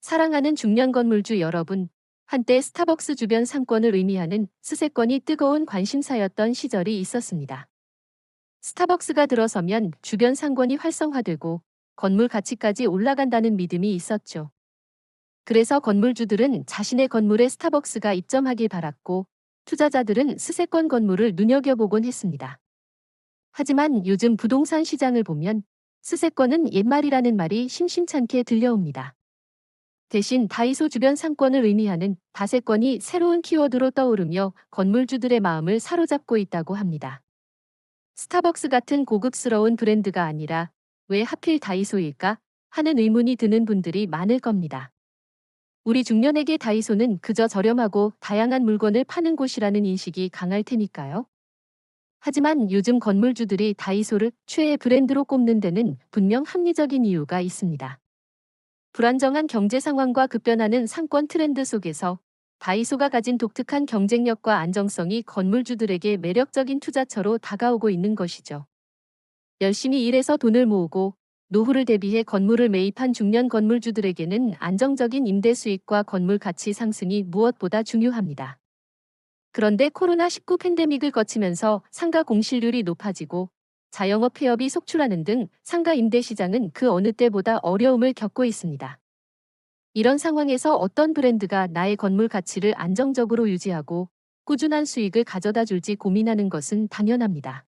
사랑하는 중년 건물주 여러분, 한때 스타벅스 주변 상권을 의미하는 스세권이 뜨거운 관심사였던 시절이 있었습니다. 스타벅스가 들어서면 주변 상권이 활성화되고 건물 가치까지 올라간다는 믿음이 있었죠. 그래서 건물주들은 자신의 건물에 스타벅스가 입점하길 바랐고, 투자자들은 스세권 건물을 눈여겨보곤 했습니다. 하지만 요즘 부동산 시장을 보면 스세권은 옛말이라는 말이 심심찮게 들려옵니다. 대신 다이소 주변 상권을 의미하는 다세권이 새로운 키워드로 떠오르며 건물주들의 마음을 사로잡고 있다고 합니다. 스타벅스 같은 고급스러운 브랜드가 아니라 왜 하필 다이소일까 하는 의문이 드는 분들이 많을 겁니다. 우리 중년에게 다이소는 그저 저렴하고 다양한 물건을 파는 곳이라는 인식이 강할 테니까요. 하지만 요즘 건물주들이 다이소를 최애 브랜드로 꼽는 데는 분명 합리적인 이유가 있습니다. 불안정한 경제 상황과 급변하는 상권 트렌드 속에서 다이소가 가진 독특한 경쟁력과 안정성이 건물주들에게 매력적인 투자처로 다가오고 있는 것이죠. 열심히 일해서 돈을 모으고 노후를 대비해 건물을 매입한 중년 건물주들에게는 안정적인 임대 수익과 건물 가치 상승이 무엇보다 중요합니다. 그런데 코로나19 팬데믹을 거치면서 상가 공실률이 높아지고 자영업 폐업이 속출하는 등 상가 임대 시장은 그 어느 때보다 어려움을 겪고 있습니다. 이런 상황에서 어떤 브랜드가 나의 건물 가치를 안정적으로 유지하고 꾸준한 수익을 가져다 줄지 고민하는 것은 당연합니다.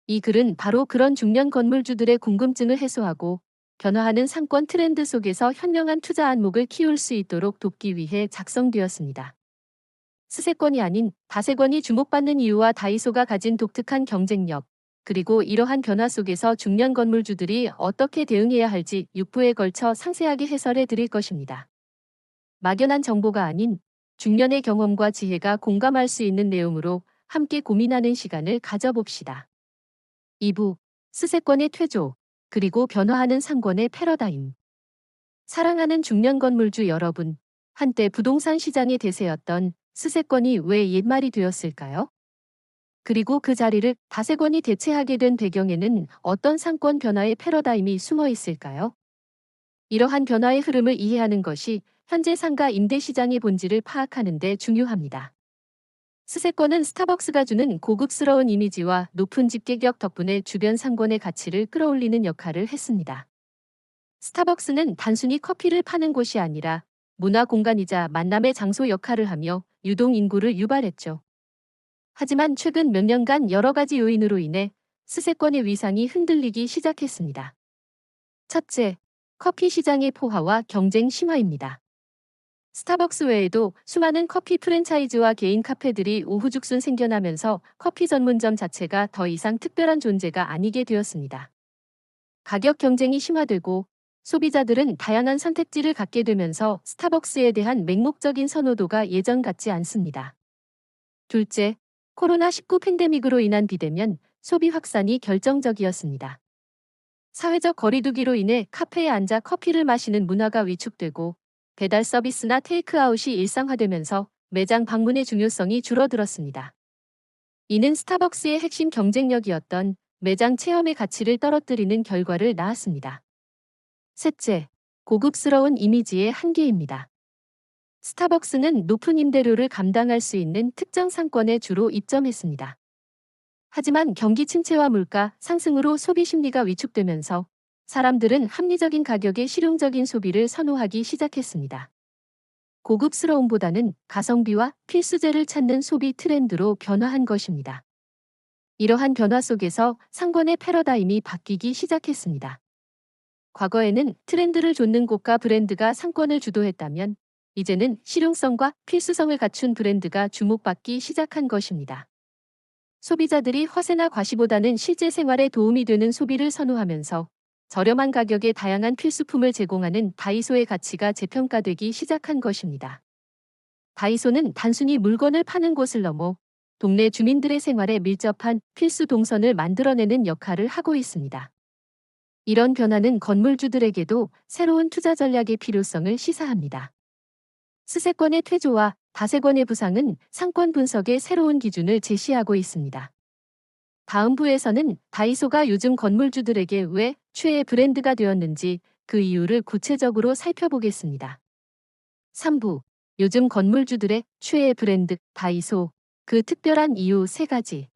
이 글은 바로 그런 중년 건물주들의 궁금증을 해소하고 변화하는 상권 트렌드 속에서 현명한 투자 안목을 키울 수 있도록 돕기 위해 작성되었습니다. 스세권이 아닌 다세권이 주목받는 이유와 다이소가 가진 독특한 경쟁력, 그리고 이러한 변화 속에서 중년 건물주들이 어떻게 대응해야 할지 6부에 걸쳐 상세하게 해설해 드릴 것입니다. 막연한 정보가 아닌 중년의 경험과 지혜가 공감할 수 있는 내용으로 함께 고민하는 시간을 가져봅시다. 2부, 스세권의 퇴조, 그리고 변화하는 상권의 패러다임. 사랑하는 중년 건물주 여러분, 한때 부동산 시장의 대세였던 스세권이 왜 옛말이 되었을까요? 그리고 그 자리를 다세권이 대체하게 된 배경에는 어떤 상권 변화의 패러다임이 숨어 있을까요? 이러한 변화의 흐름을 이해하는 것이 현재 상가 임대 시장의 본질을 파악하는 데 중요합니다. 스세권은 스타벅스가 주는 고급스러운 이미지와 높은 집계력 덕분에 주변 상권의 가치를 끌어올리는 역할을 했습니다. 스타벅스는 단순히 커피를 파는 곳이 아니라 문화 공간이자 만남의 장소 역할을 하며 유동 인구를 유발했죠. 하지만 최근 몇 년간 여러 가지 요인으로 인해 스세권의 위상이 흔들리기 시작했습니다. 첫째, 커피 시장의 포화와 경쟁 심화입니다. 스타벅스 외에도 수많은 커피 프랜차이즈와 개인 카페들이 우후죽순 생겨나면서 커피 전문점 자체가 더 이상 특별한 존재가 아니게 되었습니다. 가격 경쟁이 심화되고 소비자들은 다양한 선택지를 갖게 되면서 스타벅스에 대한 맹목적인 선호도가 예전 같지 않습니다. 둘째, 코로나19 팬데믹으로 인한 비대면 소비 확산이 결정적이었습니다. 사회적 거리두기로 인해 카페에 앉아 커피를 마시는 문화가 위축되고 배달 서비스나 테이크아웃이 일상화되면서 매장 방문의 중요성이 줄어들었습니다. 이는 스타벅스의 핵심 경쟁력이었던 매장 체험의 가치를 떨어뜨리는 결과를 낳았습니다. 셋째, 고급스러운 이미지의 한계입니다. 스타벅스는 높은 임대료를 감당할 수 있는 특정 상권에 주로 입점했습니다. 하지만 경기 침체와 물가 상승으로 소비 심리가 위축되면서 사람들은 합리적인 가격의 실용적인 소비를 선호하기 시작했습니다. 고급스러움보다는 가성비와 필수재를 찾는 소비 트렌드로 변화한 것입니다. 이러한 변화 속에서 상권의 패러다임이 바뀌기 시작했습니다. 과거에는 트렌드를 좇는 고가 브랜드가 상권을 주도했다면 이제는 실용성과 필수성을 갖춘 브랜드가 주목받기 시작한 것입니다. 소비자들이 허세나 과시보다는 실제 생활에 도움이 되는 소비를 선호하면서 저렴한 가격에 다양한 필수품을 제공하는 다이소의 가치가 재평가되기 시작한 것입니다. 다이소는 단순히 물건을 파는 곳을 넘어 동네 주민들의 생활에 밀접한 필수 동선을 만들어내는 역할을 하고 있습니다. 이런 변화는 건물주들에게도 새로운 투자 전략의 필요성을 시사합니다. 스세권의 퇴조와 다세권의 부상은 상권 분석의 새로운 기준을 제시하고 있습니다. 다음 부에서는 다이소가 요즘 건물주들에게 왜 최애 브랜드가 되었는지, 그 이유를 구체적으로 살펴보겠습니다. 3부. 요즘 건물주들의 최애 브랜드 다이소. 그 특별한 이유 3가지.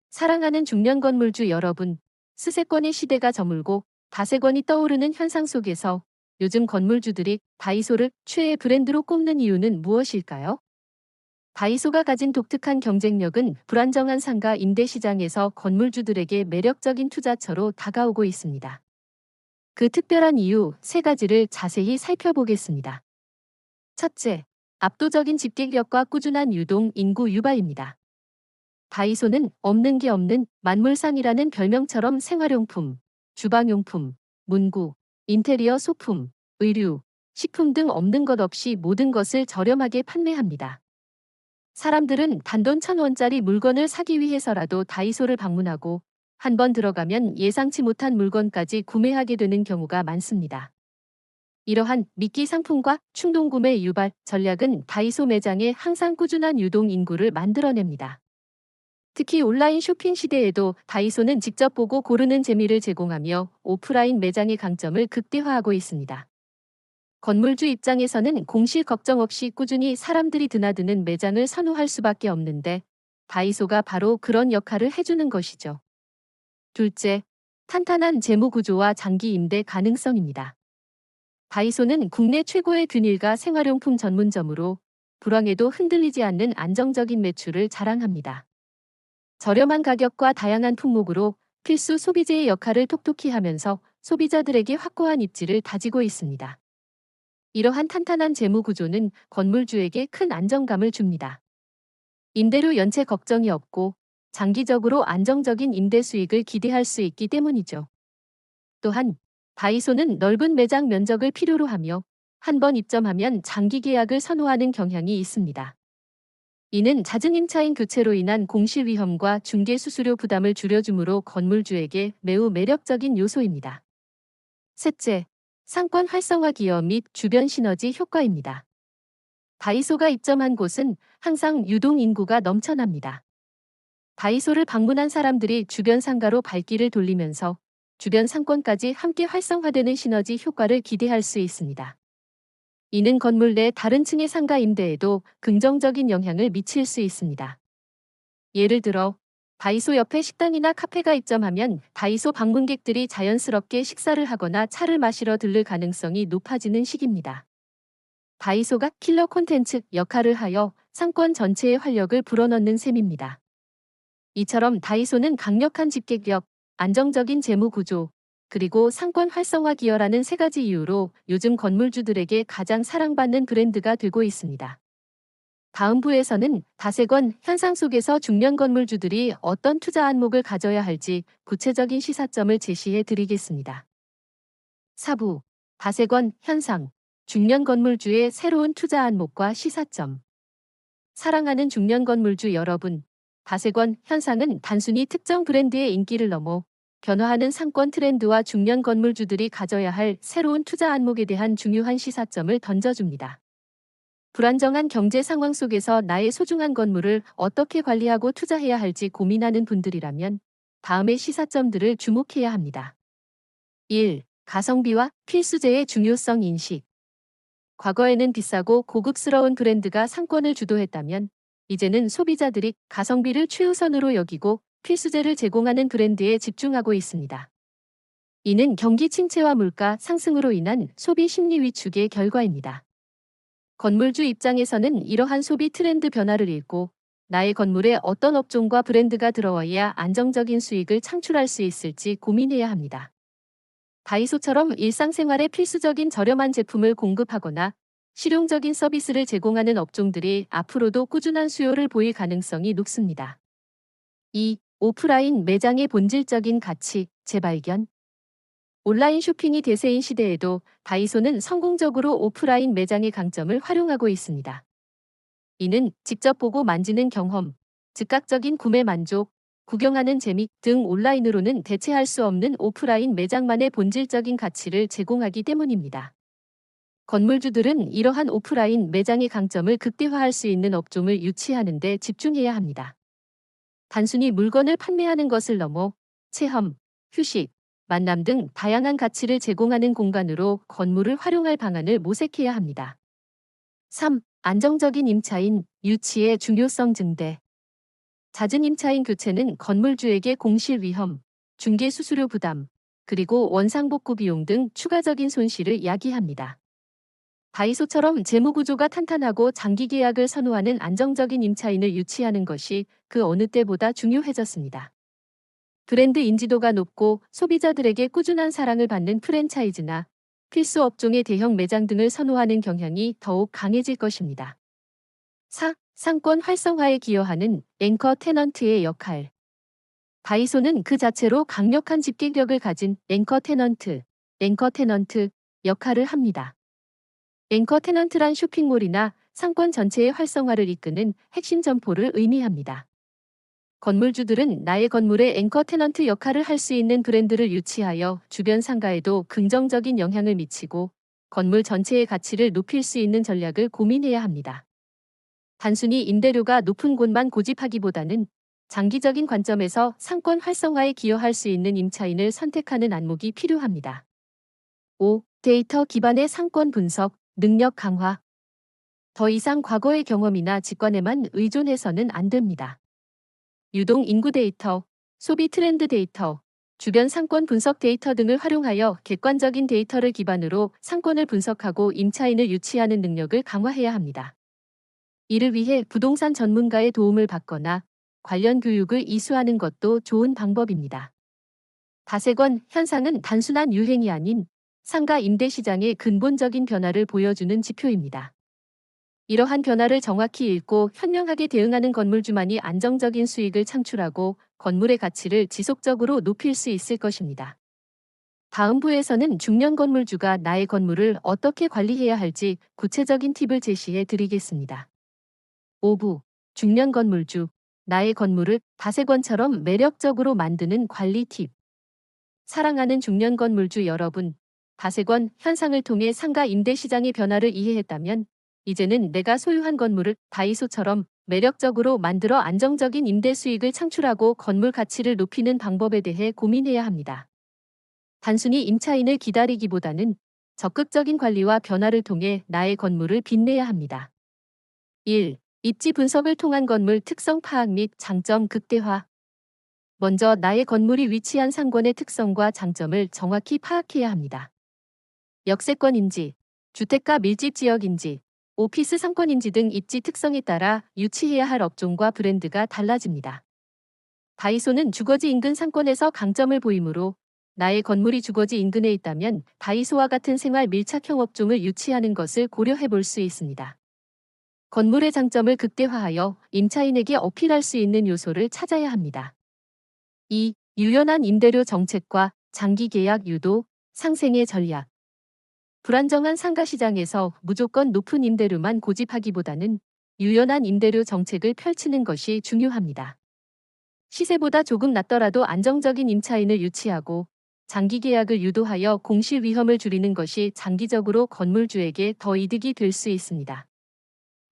사랑하는 중년 건물주 여러분, 스세권의 시대가 저물고 다세권이 떠오르는 현상 속에서 요즘 건물주들이 다이소를 최애 브랜드로 꼽는 이유는 무엇일까요? 다이소가 가진 독특한 경쟁력은 불안정한 상가 임대 시장에서 건물주들에게 매력적인 투자처로 다가오고 있습니다. 그 특별한 이유 3가지를 자세히 살펴보겠습니다. 첫째, 압도적인 집객력과 꾸준한 유동 인구 유발입니다. 다이소는 없는 게 없는 만물상이라는 별명처럼 생활용품, 주방용품, 문구, 인테리어 소품, 의류, 식품 등 없는 것 없이 모든 것을 저렴하게 판매합니다. 사람들은 단돈 1,000원짜리 물건을 사기 위해서라도 다이소를 방문하고 한 번 들어가면 예상치 못한 물건까지 구매하게 되는 경우가 많습니다. 이러한 미끼 상품과 충동구매 유발 전략은 다이소 매장에 항상 꾸준한 유동 인구를 만들어냅니다. 특히 온라인 쇼핑 시대에도 다이소는 직접 보고 고르는 재미를 제공하며 오프라인 매장의 강점을 극대화하고 있습니다. 건물주 입장에서는 공실 걱정 없이 꾸준히 사람들이 드나드는 매장을 선호할 수밖에 없는데 다이소가 바로 그런 역할을 해주는 것이죠. 둘째, 탄탄한 재무 구조와 장기 임대 가능성입니다. 다이소는 국내 최고의 균일과 생활용품 전문점으로 불황에도 흔들리지 않는 안정적인 매출을 자랑합니다. 저렴한 가격과 다양한 품목으로 필수 소비재의 역할을 톡톡히 하면서 소비자들에게 확고한 입지를 다지고 있습니다. 이러한 탄탄한 재무 구조는 건물주에게 큰 안정감을 줍니다. 임대료 연체 걱정이 없고 장기적으로 안정적인 임대 수익을 기대할 수 있기 때문이죠. 또한 다이소는 넓은 매장 면적을 필요로 하며 한 번 입점하면 장기 계약을 선호하는 경향이 있습니다. 이는 잦은 임차인 교체로 인한 공실 위험과 중개 수수료 부담을 줄여주므로 건물주에게 매우 매력적인 요소입니다. 셋째, 상권 활성화 기여 및 주변 시너지 효과입니다. 다이소가 입점한 곳은 항상 유동 인구가 넘쳐납니다. 다이소를 방문한 사람들이 주변 상가로 발길을 돌리면서 주변 상권까지 함께 활성화되는 시너지 효과를 기대할 수 있습니다. 이는 건물 내 다른 층의 상가 임대에도 긍정적인 영향을 미칠 수 있습니다. 예를 들어 다이소 옆에 식당이나 카페가 입점하면 다이소 방문객들이 자연스럽게 식사를 하거나 차를 마시러 들를 가능성이 높아지는 시기입니다. 다이소가 킬러 콘텐츠 역할을 하여 상권 전체의 활력을 불어넣는 셈입니다. 이처럼 다이소는 강력한 집객력, 안정적인 재무 구조, 그리고 상권 활성화 기여라는 3가지 이유로 요즘 건물주들에게 가장 사랑받는 브랜드가 되고 있습니다. 다음 부에서는 다세권 현상 속에서 중년 건물주들이 어떤 투자 안목을 가져야 할지 구체적인 시사점을 제시해 드리겠습니다. 4부 다세권 현상, 중년 건물주의 새로운 투자 안목과 시사점. 사랑하는 중년 건물주 여러분, 다세권 현상은 단순히 특정 브랜드의 인기를 넘어 변화하는 상권 트렌드와 중년 건물주들이 가져야 할 새로운 투자 안목에 대한 중요한 시사점을 던져줍니다. 불안정한 경제 상황 속에서 나의 소중한 건물을 어떻게 관리하고 투자해야 할지 고민하는 분들이라면 다음의 시사점들을 주목해야 합니다. 1. 가성비와 필수재의 중요성 인식. 과거에는 비싸고 고급스러운 브랜드가 상권을 주도했다면 이제는 소비자들이 가성비를 최우선으로 여기고 필수재를 제공하는 브랜드에 집중하고 있습니다. 이는 경기 침체와 물가 상승으로 인한 소비 심리 위축의 결과입니다. 건물주 입장에서는 이러한 소비 트렌드 변화를 읽고 나의 건물에 어떤 업종과 브랜드가 들어와야 안정적인 수익을 창출할 수 있을지 고민해야 합니다. 다이소처럼 일상생활에 필수적인 저렴한 제품을 공급하거나 실용적인 서비스를 제공하는 업종들이 앞으로도 꾸준한 수요를 보일 가능성이 높습니다. 2. 오프라인 매장의 본질적인 가치, 재발견. 온라인 쇼핑이 대세인 시대에도 다이소는 성공적으로 오프라인 매장의 강점을 활용하고 있습니다. 이는 직접 보고 만지는 경험, 즉각적인 구매 만족, 구경하는 재미 등 온라인으로는 대체할 수 없는 오프라인 매장만의 본질적인 가치를 제공하기 때문입니다. 건물주들은 이러한 오프라인 매장의 강점을 극대화할 수 있는 업종을 유치하는 데 집중해야 합니다. 단순히 물건을 판매하는 것을 넘어 체험, 휴식, 만남 등 다양한 가치를 제공하는 공간으로 건물을 활용할 방안을 모색해야 합니다. 3. 안정적인 임차인, 유치의 중요성 증대. 잦은 임차인 교체는 건물주에게 공실 위험, 중개 수수료 부담, 그리고 원상복구 비용 등 추가적인 손실을 야기합니다. 다이소처럼 재무구조가 탄탄하고 장기 계약을 선호하는 안정적인 임차인을 유치하는 것이 그 어느 때보다 중요해졌습니다. 브랜드 인지도가 높고 소비자들에게 꾸준한 사랑을 받는 프랜차이즈나 필수 업종의 대형 매장 등을 선호하는 경향이 더욱 강해질 것입니다. 4. 상권 활성화에 기여하는 앵커 테넌트의 역할. 다이소는 그 자체로 강력한 집객력을 가진 앵커 테넌트 역할을 합니다. 앵커 테넌트란 쇼핑몰이나 상권 전체의 활성화를 이끄는 핵심 점포를 의미합니다. 건물주들은 나의 건물의 앵커 테넌트 역할을 할 수 있는 브랜드를 유치하여 주변 상가에도 긍정적인 영향을 미치고 건물 전체의 가치를 높일 수 있는 전략을 고민해야 합니다. 단순히 임대료가 높은 곳만 고집하기보다는 장기적인 관점에서 상권 활성화에 기여할 수 있는 임차인을 선택하는 안목이 필요합니다. 5. 데이터 기반의 상권 분석, 능력 강화. 더 이상 과거의 경험이나 직관에만 의존해서는 안 됩니다. 유동 인구 데이터, 소비 트렌드 데이터, 주변 상권 분석 데이터 등을 활용하여 객관적인 데이터를 기반으로 상권을 분석하고 임차인을 유치하는 능력을 강화해야 합니다. 이를 위해 부동산 전문가의 도움을 받거나 관련 교육을 이수하는 것도 좋은 방법입니다. 다세권 현상은 단순한 유행이 아닌 상가 임대 시장의 근본적인 변화를 보여주는 지표입니다. 이러한 변화를 정확히 읽고 현명하게 대응하는 건물주만이 안정적인 수익을 창출하고 건물의 가치를 지속적으로 높일 수 있을 것입니다. 다음 부에서는 중년 건물주가 나의 건물을 어떻게 관리해야 할지 구체적인 팁을 제시해 드리겠습니다. 5부 중년 건물주, 나의 건물을 다세권처럼 매력적으로 만드는 관리 팁. 사랑하는 중년 건물주 여러분, 다세권 현상을 통해 상가 임대 시장의 변화를 이해했다면 이제는 내가 소유한 건물을 다이소처럼 매력적으로 만들어 안정적인 임대 수익을 창출하고 건물 가치를 높이는 방법에 대해 고민해야 합니다. 단순히 임차인을 기다리기보다는 적극적인 관리와 변화를 통해 나의 건물을 빛내야 합니다. 1. 입지 분석을 통한 건물 특성 파악 및 장점 극대화. 먼저 나의 건물이 위치한 상권의 특성과 장점을 정확히 파악해야 합니다. 역세권인지, 주택가 밀집 지역인지, 오피스 상권인지 등 입지 특성에 따라 유치해야 할 업종과 브랜드가 달라집니다. 다이소는 주거지 인근 상권에서 강점을 보이므로 나의 건물이 주거지 인근에 있다면 다이소와 같은 생활 밀착형 업종을 유치하는 것을 고려해 볼 수 있습니다. 건물의 장점을 극대화하여 임차인에게 어필할 수 있는 요소를 찾아야 합니다. 2. 유연한 임대료 정책과 장기 계약 유도, 상생의 전략. 불안정한 상가 시장에서 무조건 높은 임대료만 고집하기보다는 유연한 임대료 정책을 펼치는 것이 중요합니다. 시세보다 조금 낮더라도 안정적인 임차인을 유치하고 장기 계약을 유도하여 공실 위험을 줄이는 것이 장기적으로 건물주에게 더 이득이 될 수 있습니다.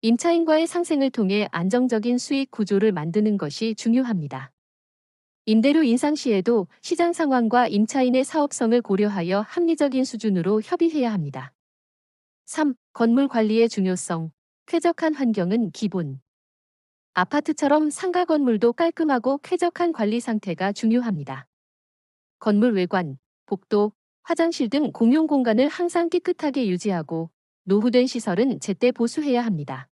임차인과의 상생을 통해 안정적인 수익 구조를 만드는 것이 중요합니다. 임대료 인상 시에도 시장 상황과 임차인의 사업성을 고려하여 합리적인 수준으로 협의해야 합니다. 3. 건물 관리의 중요성. 쾌적한 환경은 기본. 아파트처럼 상가 건물도 깔끔하고 쾌적한 관리 상태가 중요합니다. 건물 외관, 복도, 화장실 등 공용 공간을 항상 깨끗하게 유지하고 노후된 시설은 제때 보수해야 합니다.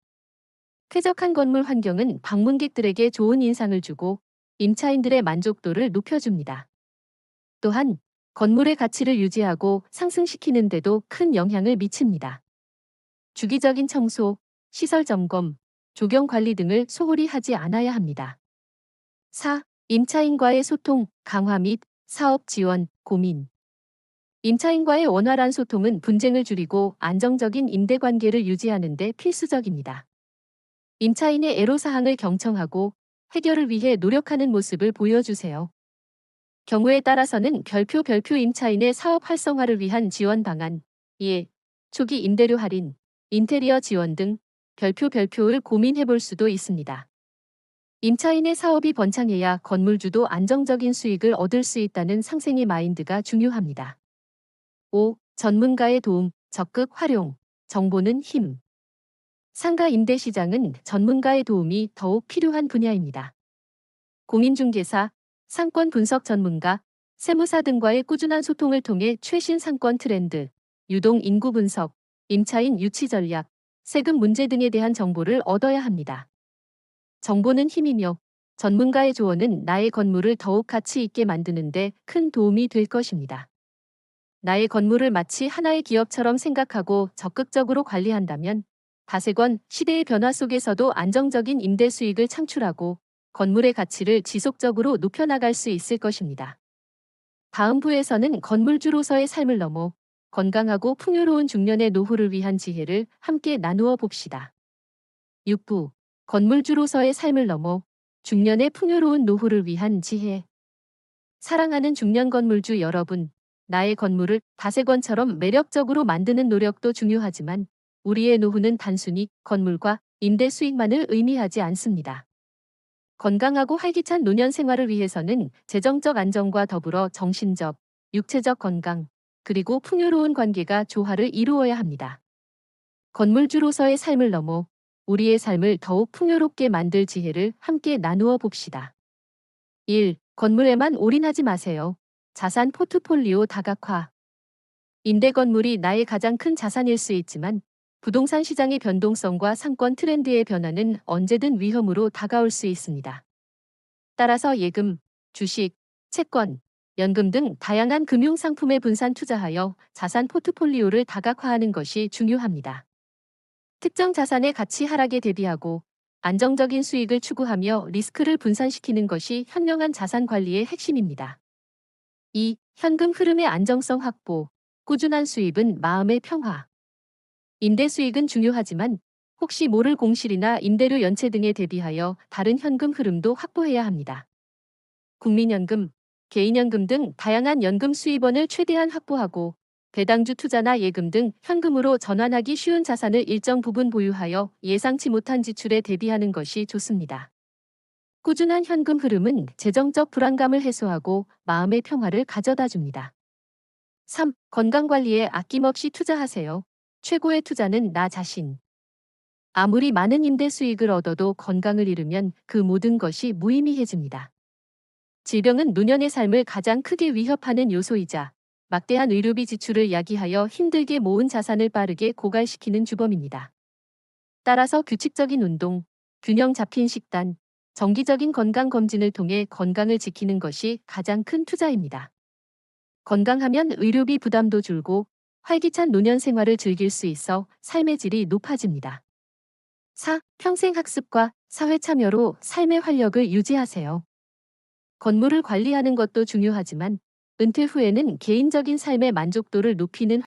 쾌적한 건물 환경은 방문객들에게 좋은 인상을 주고 임차인들의 만족도를 높여줍니다. 또한 건물의 가치를 유지하고 상승시키는 데도 큰 영향을 미칩니다. 주기적인 청소, 시설 점검, 조경 관리 등을 소홀히 하지 않아야 합니다. 4. 임차인과의 소통, 강화 및 사업 지원, 고민. 임차인과의 원활한 소통은 분쟁을 줄이고 안정적인 임대관계를 유지하는 데 필수적입니다. 임차인의 애로사항을 경청하고 해결을 위해 노력하는 모습을 보여주세요. 경우에 따라서는 별표 임차인의 사업 활성화를 위한 지원 방안, 초기 임대료 할인, 인테리어 지원 등 별표를 고민해 볼 수도 있습니다. 임차인의 사업이 번창해야 건물주도 안정적인 수익을 얻을 수 있다는 상생의 마인드가 중요합니다. 5. 전문가의 도움, 적극 활용. 정보는 힘. 상가 임대 시장은 전문가의 도움이 더욱 필요한 분야입니다. 공인중개사, 상권 분석 전문가, 세무사 등과의 꾸준한 소통을 통해 최신 상권 트렌드, 유동 인구 분석, 임차인 유치 전략, 세금 문제 등에 대한 정보를 얻어야 합니다. 정보는 힘이며 전문가의 조언은 나의 건물을 더욱 가치 있게 만드는 데 큰 도움이 될 것입니다. 나의 건물을 마치 하나의 기업처럼 생각하고 적극적으로 관리한다면 다세권 시대의 변화 속에서도 안정적인 임대 수익을 창출하고 건물의 가치를 지속적으로 높여나갈 수 있을 것입니다. 다음 부에서는 건물주로서의 삶을 넘어 건강하고 풍요로운 중년의 노후를 위한 지혜를 함께 나누어 봅시다. 6부 건물주로서의 삶을 넘어 중년의 풍요로운 노후를 위한 지혜. 사랑하는 중년 건물주 여러분, 나의 건물을 다세권처럼 매력적으로 만드는 노력도 중요하지만 우리의 노후는 단순히 건물과 임대 수익만을 의미하지 않습니다. 건강하고 활기찬 노년 생활을 위해서는 재정적 안정과 더불어 정신적, 육체적 건강, 그리고 풍요로운 관계가 조화를 이루어야 합니다. 건물주로서의 삶을 넘어 우리의 삶을 더욱 풍요롭게 만들 지혜를 함께 나누어 봅시다. 1. 건물에만 올인하지 마세요. 자산 포트폴리오 다각화. 임대 건물이 나의 가장 큰 자산일 수 있지만 부동산 시장의 변동성과 상권 트렌드의 변화는 언제든 위험으로 다가올 수 있습니다. 따라서 예금, 주식, 채권, 연금 등 다양한 금융 상품에 분산 투자하여 자산 포트폴리오를 다각화하는 것이 중요합니다. 특정 자산의 가치 하락에 대비하고 안정적인 수익을 추구하며 리스크를 분산시키는 것이 현명한 자산 관리의 핵심입니다. 2. 현금 흐름의 안정성 확보. 꾸준한 수입은 마음의 평화. 임대 수익은 중요하지만 혹시 모를 공실이나 임대료 연체 등에 대비하여 다른 현금 흐름도 확보해야 합니다. 국민연금, 개인연금 등 다양한 연금 수입원을 최대한 확보하고 배당주 투자나 예금 등 현금으로 전환하기 쉬운 자산을 일정 부분 보유하여 예상치 못한 지출에 대비하는 것이 좋습니다. 꾸준한 현금 흐름은 재정적 불안감을 해소하고 마음의 평화를 가져다 줍니다. 3. 건강관리에 아낌없이 투자하세요. 최고의 투자는 나 자신. 아무리 많은 임대 수익을 얻어도 건강을 잃으면 그 모든 것이 무의미해집니다. 질병은 노년의 삶을 가장 크게 위협하는 요소이자 막대한 의료비 지출을 야기하여 힘들게 모은 자산을 빠르게 고갈시키는 주범입니다. 따라서 규칙적인 운동, 균형 잡힌 식단, 정기적인 건강검진을 통해 건강을 지키는 것이 가장 큰 투자입니다. 건강하면 의료비 부담도 줄고 활기찬 노년 생활을 즐길 수 있어 삶의 질이 높아집니다. 4. 평생 학습과 사회 참여로 삶의 활력을 유지하세요. 건물을 관리하는 것도 중요하지만 은퇴 후에는 개인적인 삶의 만족도를 높이는